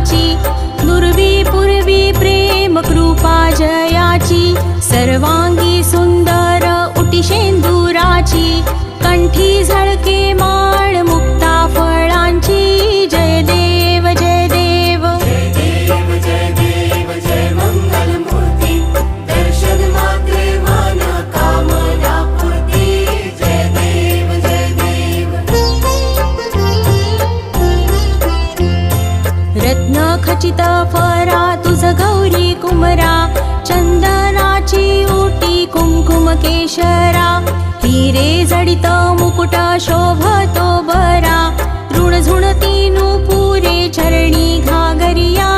फळाची, दुर्वी पूर्वी प्रेम कृपा जयाची, सर्वांगी सुंदर उटी शेंदुराची, कंठी झळके माळ मुक्ता फळांची, जय देव जय देव जय देव जय देव जय मंगल मूर्ती, दर्शन मात्रे मन कामना पूर्ती, जय देव जय देव। रत्न खचित फरा तुझ गौरी कुमरा, चंदनाची ओटी कुंकुम केशरा, हिरे जडित मुकुट शोभतो बरा, ऋण झुणती नुपुरे चरणी घागरिया,